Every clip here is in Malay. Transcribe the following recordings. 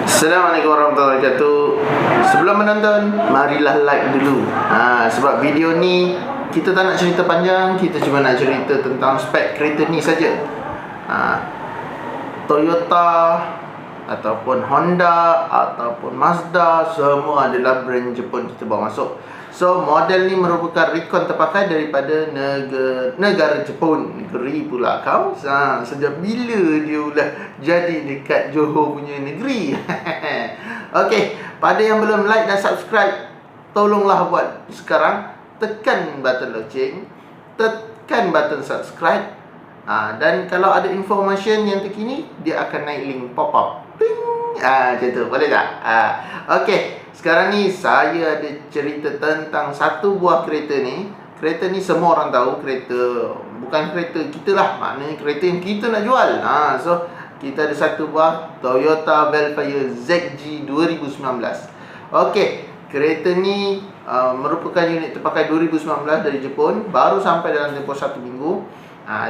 Assalamualaikum warahmatullahi wabarakatuh. Sebelum menonton, marilah like dulu. Sebab video ni kita tak nak cerita panjang, kita cuma nak cerita tentang spek kereta ni saja. Toyota ataupun Honda ataupun Mazda, semua adalah brand Jepun kita bawa masuk. So model ni merupakan recon terpakai daripada negara Jepun. Negeri pula kau. Sejak bila dia pula jadi dekat Johor punya negeri? Okey, pada yang belum like dan subscribe, tolonglah buat sekarang. Tekan button loceng, tekan button subscribe. Dan kalau ada information yang terkini, dia akan naik link pop up. Macam tu, boleh tak? Okey, sekarang ni saya ada cerita tentang satu buah kereta ni. Kereta ni semua orang tahu, kereta bukan kereta kita lah, maknanya kereta yang kita nak jual. So kita ada satu buah Toyota Velfire ZG 2019. Okey, kereta ni merupakan unit terpakai 2019 dari Jepun, baru sampai dalam tempoh 1 minggu.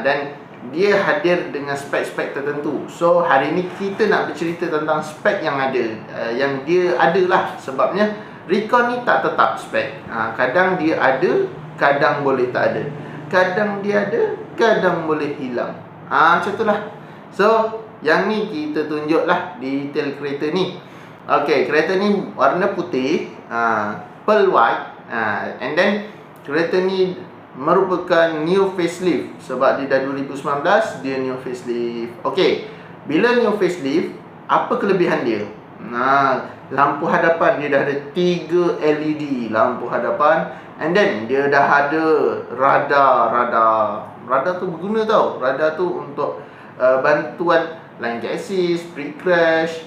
Dan dia hadir dengan spek-spek tertentu. So hari ni kita nak bercerita tentang spek yang ada, yang dia ada lah. Sebabnya recon ni tak tetap spek. Kadang dia ada, kadang boleh tak ada. Kadang dia ada, kadang boleh hilang. Macam tu lah. So yang ni kita tunjuk lah detail kereta ni. Okay, kereta ni warna putih, pearl white, and then kereta ni merupakan new facelift. Sebab dia dah 2019, dia new facelift. Okey, bila new facelift, apa kelebihan dia? Lampu hadapan dia dah ada 3 LED lampu hadapan. And then dia dah ada radar. Radar tu berguna tau. Radar tu untuk bantuan lane assist, pre-crash,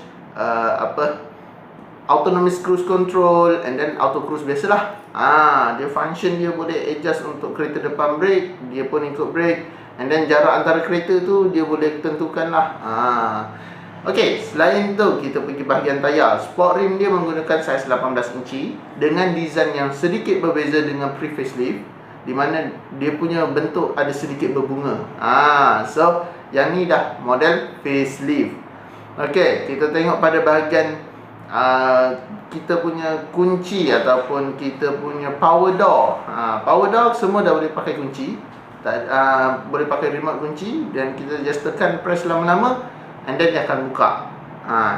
autonomous cruise control, and then auto cruise biasalah. Dia function dia boleh adjust untuk kereta depan brake, dia pun ikut brake. And then jarak antara kereta tu dia boleh tentukan lah. Okey, selain tu kita pergi bahagian tayar. Sport rim dia menggunakan saiz 18 inci dengan design yang sedikit berbeza dengan pre-facelift, di mana dia punya bentuk ada sedikit berbunga. So yang ni dah model facelift. Okey, kita tengok pada bahagian kita punya kunci ataupun kita punya power door. Power door semua dah boleh pakai kunci. Boleh pakai remote kunci, dan kita just tekan press lama-lama, and then dia akan buka.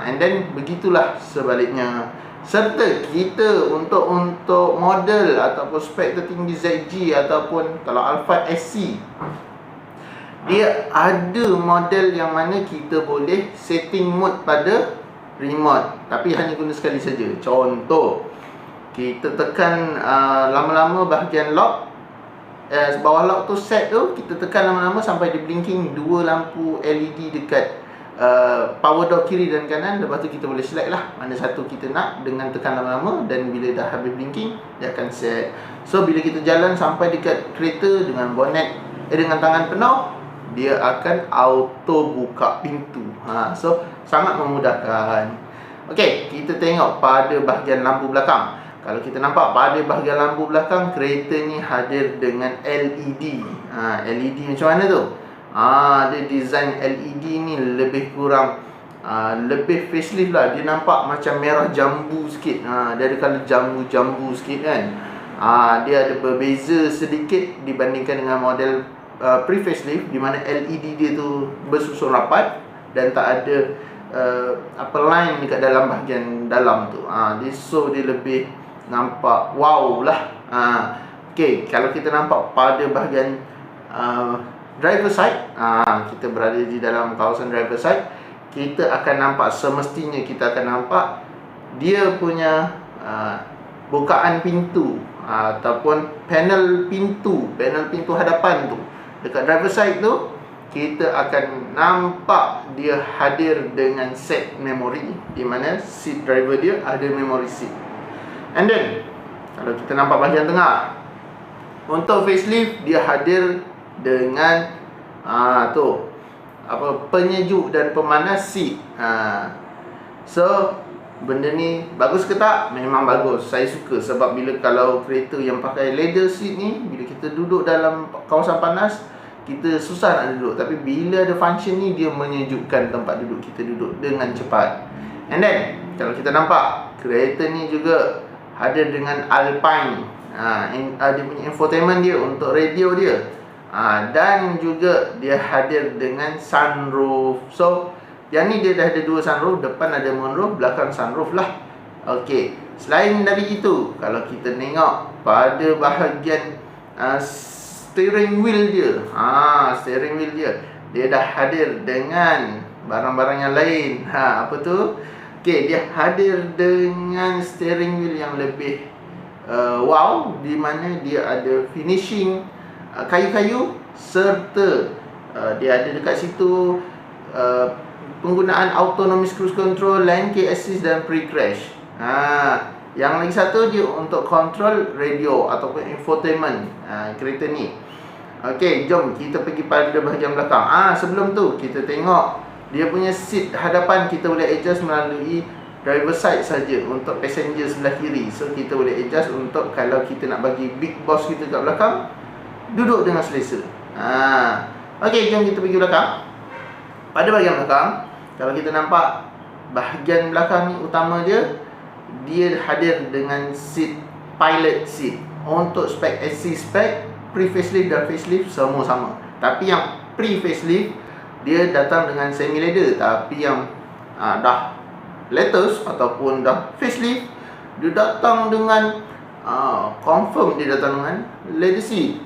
And then begitulah sebaliknya. Serta kita untuk model ataupun spek tertinggi ZG ataupun kalau Alphard SC, dia ada model yang mana kita boleh setting mode pada remote, tapi hanya guna sekali saja. Contoh, kita tekan lama-lama bahagian lock, bawah lock tu set tu, kita tekan lama-lama sampai dia blinking 2 lampu LED dekat power door kiri dan kanan. Lepas tu kita boleh select lah mana satu kita nak dengan tekan lama-lama, dan bila dah habis blinking dia akan set. So bila kita jalan sampai dekat kereta dengan bonnet dengan tangan penuh, dia akan auto buka pintu. So sangat memudahkan. Okey, kita tengok pada bahagian lampu belakang. Kalau kita nampak pada bahagian lampu belakang, kereta ni hadir dengan LED. LED macam mana tu? Dia design LED ni lebih kurang lebih facelift lah. Dia nampak macam merah jambu sikit. Dia ada colour jambu-jambu sikit kan. Dia ada berbeza sedikit dibandingkan dengan model pre-facelift, di mana LED dia tu bersusun rapat dan tak ada line dekat dalam bahagian dalam tu. So dia lebih nampak wow lah. Okay, kalau kita nampak pada bahagian driver side, kita berada di dalam kawasan driver side, kita akan nampak, semestinya kita akan nampak dia punya bukaan pintu ataupun panel pintu hadapan tu. Dekat driver side tu, kita akan nampak dia hadir dengan set memori, di mana seat driver dia ada memory seat. And then kalau kita nampak bahagian tengah, untuk facelift dia hadir dengan penyejuk dan pemanas seat. So benda ni bagus ke tak? Memang bagus. Saya suka, sebab bila kalau kereta yang pakai leather seat ni, bila kita duduk dalam kawasan panas, kita susah nak duduk. Tapi bila ada function ni, dia menyejukkan tempat duduk kita duduk dengan cepat. And then Kalau kita nampak kereta ni juga hadir dengan Alpine. Dia punya infotainment dia untuk radio dia. Dan juga dia hadir dengan sunroof. So yang ni dia dah ada 2 sunroof, depan ada moonroof, belakang sunroof lah. Okey, selain dari itu, kalau kita tengok pada bahagian steering wheel dia, steering wheel dia dah hadir dengan barang-barang yang lain. Apa tu? Okey, dia hadir dengan steering wheel yang lebih wow, di mana dia ada finishing kayu-kayu, serta dia ada dekat situ penggunaan autonomous cruise control, lane keep assist dan pre-crash. Yang lagi satu dia untuk control radio ataupun infotainment kereta ni. Okey, jom kita pergi pada bahagian belakang. Sebelum tu kita tengok dia punya seat hadapan, kita boleh adjust melalui driver side saja untuk passenger sebelah kiri. So kita boleh adjust untuk kalau kita nak bagi big boss kita kat belakang duduk dengan selesa. Okey, jom kita pergi belakang. Pada bahagian belakang, kalau kita nampak bahagian belakang ni utama dia hadir dengan seat pilot seat. Untuk spek SC spek, pre-facelift dan facelift semua sama. Tapi yang pre-facelift dia datang dengan semi leather, tapi yang dah latest ataupun dah facelift dia datang dengan confirm dia datang dengan leather seat.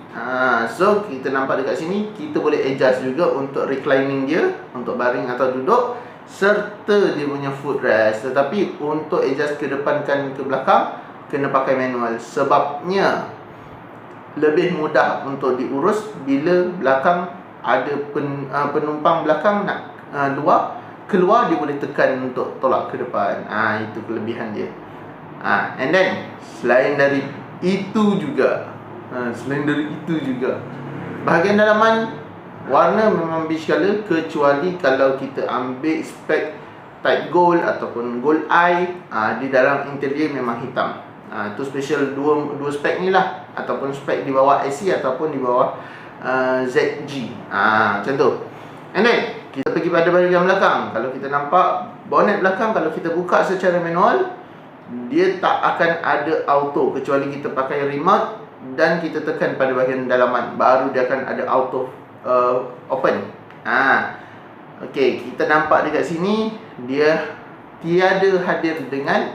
So kita nampak dekat sini, kita boleh adjust juga untuk reclining dia, untuk baring atau duduk, serta dia punya footrest. Tetapi untuk adjust ke depan kan ke belakang kena pakai manual, sebabnya lebih mudah untuk diurus bila belakang ada penumpang belakang nak keluar, dia boleh tekan untuk tolak ke depan. Itu kelebihan dia. And then selain dari itu juga bahagian dalaman warna memang beige color, kecuali kalau kita ambil spek type gold ataupun gold eye, di dalam interior memang hitam. Itu special dua spek ni lah, ataupun spek di bawah SC ataupun di bawah ZG. Macam tu. And then kita pergi pada bahagian belakang. Kalau kita nampak bonnet belakang, kalau kita buka secara manual, dia tak akan ada auto kecuali kita pakai remote dan kita tekan pada bahagian dalaman, baru dia akan ada auto open. Okey, kita nampak dekat sini dia tiada hadir dengan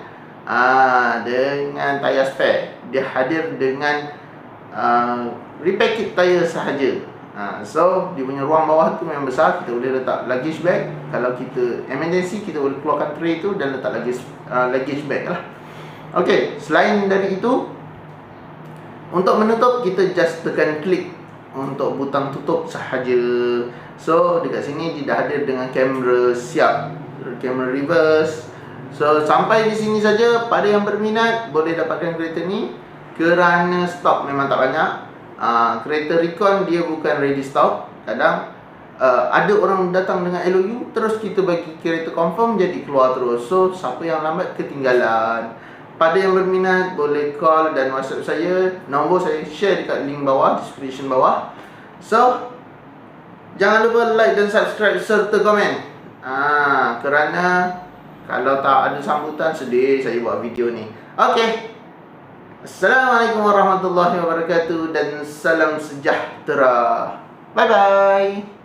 tayar spare. Dia hadir dengan repair kit tayar sahaja. So dia punya ruang bawah tu memang besar, kita boleh letak luggage bag. Kalau kita emergency, kita boleh keluarkan tray tu dan letak luggage bag lah. Okey, selain dari itu, untuk menutup kita just tekan klik untuk butang tutup sahaja. So dekat sini dia dah hadir dengan kamera siap, kamera reverse. So sampai di sini saja. Pada yang berminat boleh dapatkan kereta ni, kerana stok memang tak banyak. Kereta Recon dia bukan ready stock. Kadang ada orang datang dengan LOU, terus kita bagi kereta confirm jadi keluar terus. So siapa yang lambat ketinggalan. Pada yang berminat boleh call dan WhatsApp saya. Nombor saya share dekat link bawah, description bawah. So jangan lupa like dan subscribe serta komen. Kerana kalau tak ada sambutan, sedih saya buat video ni. Okey, Assalamualaikum warahmatullahi wabarakatuh dan salam sejahtera. Bye bye.